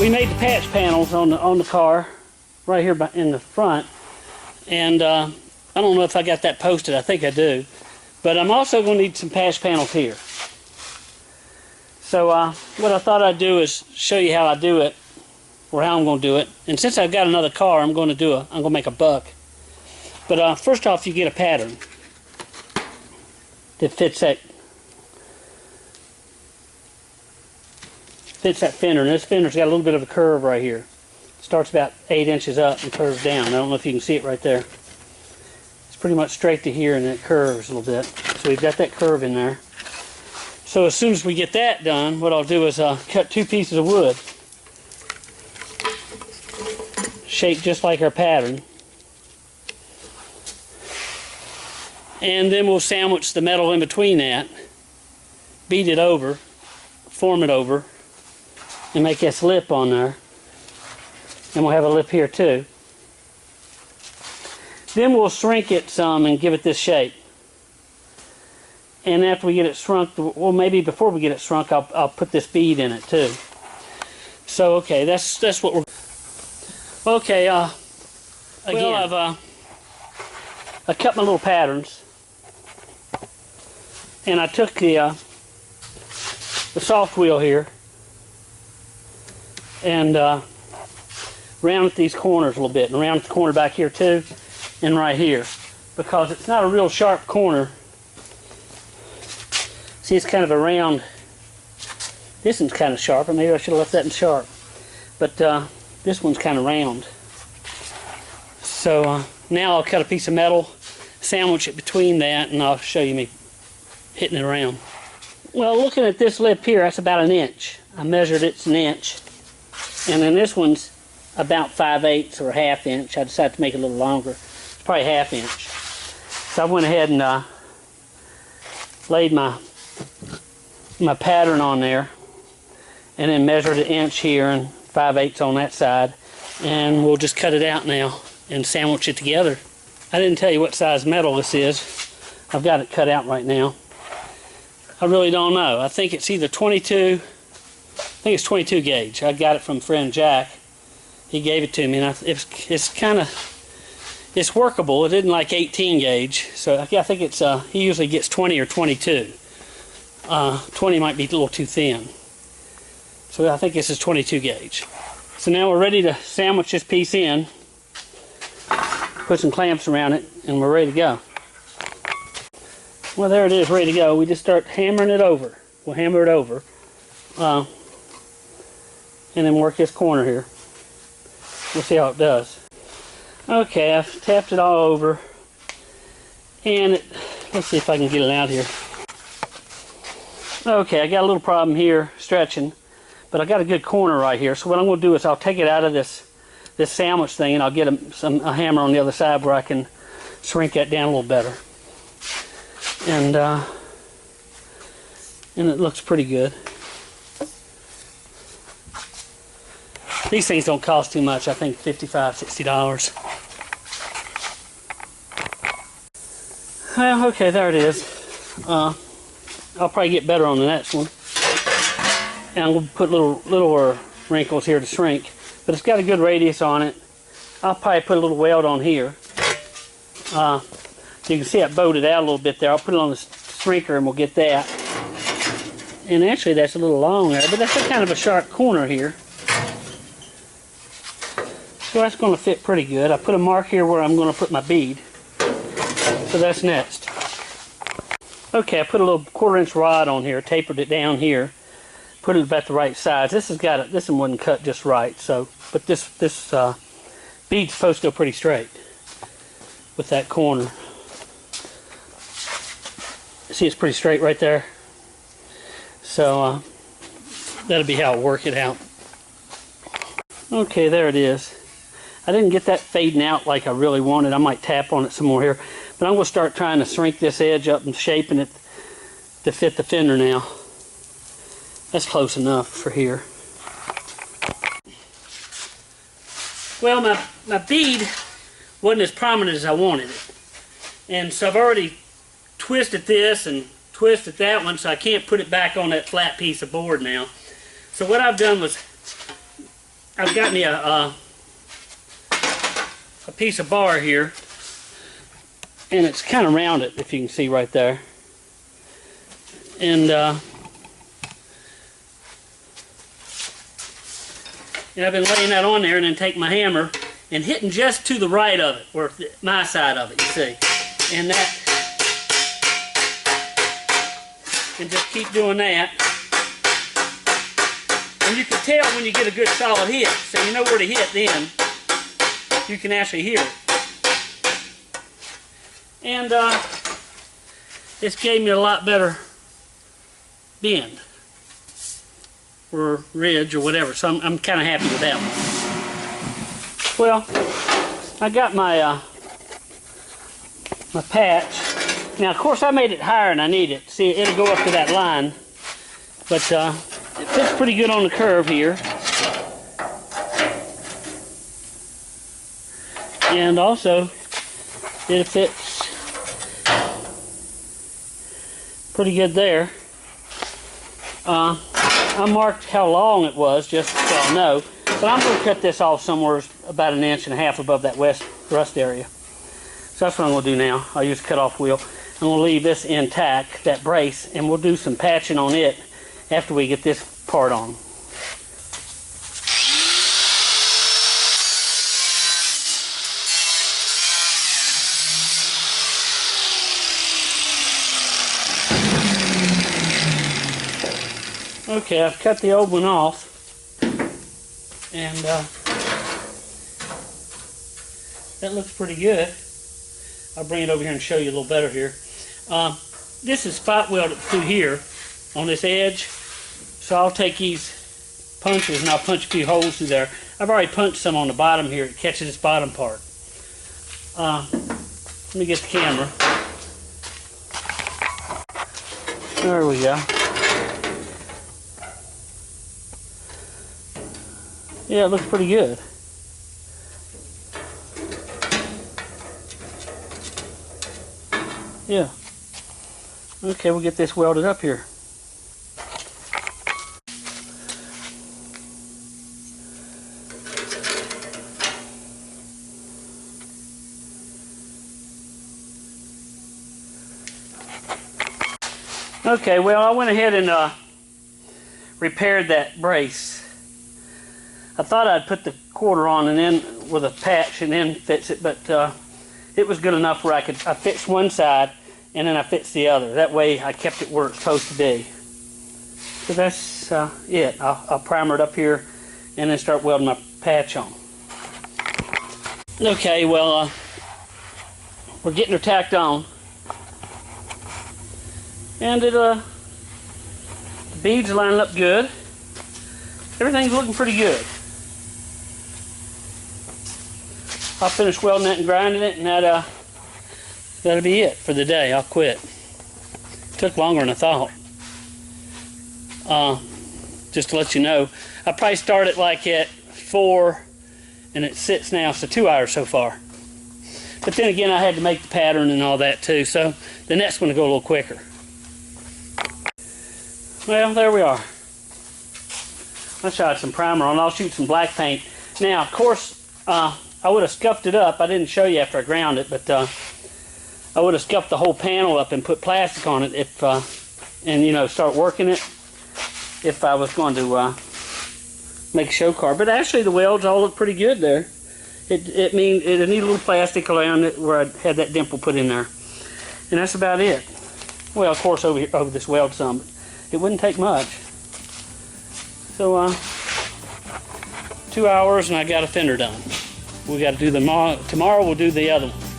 we made the patch panels on the car right here in the front, and I don't know if I got that posted. I think I do, but I'm also going to need some patch panels here. So what I thought I'd do is show you how I do it, or how I'm going to do it. And since I've got another car, I'm going to make a buck. But first off, you get a pattern that fits that fender. And this fender's got a little bit of a curve right here. It starts about 8 inches up and curves down. I don't know if you can see it right there. It's pretty much straight to here, and then it curves a little bit. So we've got that curve in there. So as soon as we get that done, what I'll do is cut 2 pieces of wood, shaped just like our pattern, and then we'll sandwich the metal in between that, beat it over, form it over, and make this lip on there. And we'll have a lip here too. Then we'll shrink it some and give it this shape. And after we get it shrunk, well, maybe before we get it shrunk, I'll put this bead in it too. So okay, that's what we're. Okay, again, well, I cut my little patterns, and I took the soft wheel here and rounded these corners a little bit, and rounded the corner back here too, and right here, because it's not a real sharp corner. See, it's kind of a round. This one's kind of sharp, or maybe I should have left that in sharp. But this one's kind of round. So now I'll cut a piece of metal, sandwich it between that, and I'll show you me hitting it around. Well, looking at this lip here, that's about 1 inch. I measured it's 1 inch. And then this one's about 5/8 or 1/2 inch. I decided to make it a little longer. It's probably 1/2 inch. So I went ahead and laid my pattern on there, and then measured 1 inch here and 5/8 on that side, and we'll just cut it out now and sandwich it together. I didn't tell you what size metal this is. I've got it cut out right now. I really don't know. I think it's either 22. I think it's 22 gauge. I got it from friend Jack. He gave it to me, and it's workable. It isn't like 18 gauge, so I think it's he usually gets 20 or 22. 20 might be a little too thin. So I think this is 22 gauge. So now we're ready to sandwich this piece in, put some clamps around it, and we're ready to go. Well, there it is, ready to go. We just start hammering it over. We'll hammer it over. And then work this corner here. We'll see how it does. Okay, I've tapped it all over. And let's see if I can get it out here. Okay, I got a little problem here stretching, but I got a good corner right here. So what I'm going to do is I'll take it out of this sandwich thing, and I'll get a hammer on the other side where I can shrink that down a little better. And it looks pretty good. These things don't cost too much. I think $55, $60. Well, okay, there it is. I'll probably get better on the next one. And I'm going to put little wrinkles here to shrink. But it's got a good radius on it. I'll probably put a little weld on here. So you can see I bowed it out a little bit there. I'll put it on the shrinker and we'll get that. And actually that's a little long there, but that's a kind of a sharp corner here. So that's going to fit pretty good. I put a mark here where I'm going to put my bead. So that's next. Okay, I put a little 1/4 inch rod on here, tapered it down here, put it about the right size. This one wasn't cut just right, so but this bead's supposed to go pretty straight with that corner. See, it's pretty straight right there. So that'll be how I'll work it out. Okay, there it is. I didn't get that fading out like I really wanted. I might tap on it some more here. But I'm going to start trying to shrink this edge up and shaping it to fit the fender now. That's close enough for here. Well, my bead wasn't as prominent as I wanted it. And so I've already twisted this and twisted that one, so I can't put it back on that flat piece of board now. So what I've done was I've got me a piece of bar here, and it's kind of rounded, if you can see right there. And I've been laying that on there, and then take my hammer and hitting just to the right of it, or my side of it, you see. And that, and just keep doing that. And you can tell when you get a good solid hit, so you know where to hit then. You can actually hear it. And this gave me a lot better bend, or ridge, or whatever, so I'm kind of happy with that one. Well, I got my my patch. Now, of course, I made it higher than I need it. See, it'll go up to that line, but it fits pretty good on the curve here. And also, it fits pretty good there. I marked how long it was, just so I'll know. But I'm going to cut this off somewhere about 1.5 inches above that rust area. So that's what I'm going to do now. I'll use a cut-off wheel. I'm going to leave this intact, that brace, and we'll do some patching on it after we get this part on. Okay, I've cut the old one off, and that looks pretty good. I'll bring it over here and show you a little better here. This is spot welded through here on this edge, so I'll take these punches and I'll punch a few holes through there. I've already punched some on the bottom here. It catches this bottom part. Let me get the camera. There we go. Yeah, it looks pretty good. Yeah. Okay, we'll get this welded up here. Okay, well, I went ahead and repaired that brace. I thought I'd put the quarter on and then with a patch and then fix it, but it was good enough where I fixed one side and then I fixed the other. That way I kept it where it's supposed to be. So that's it. I'll primer it up here and then start welding my patch on. Okay, well, we're getting her tacked on. And the beads lining up good. Everything's looking pretty good. I'll finish welding it and grinding it, and that'll be it for the day. I'll quit. Took longer than I thought. Just to let you know, I probably started like at 4, and it sits now, so 2 hours so far. But then again, I had to make the pattern and all that too, so the next one will go a little quicker. Well, there we are. I shot some primer on. I'll shoot some black paint. Now, of course, I would have scuffed it up. I didn't show you after I ground it, but I would have scuffed the whole panel up and put plastic on it if, and you know, start working it if I was going to make a show car. But actually, the welds all look pretty good there. It need a little plastic around it where I had that dimple put in there, and that's about it. Well, of course, over this weld some, but it wouldn't take much. So 2 hours and I got a fender done. We got to do tomorrow we'll do the other one.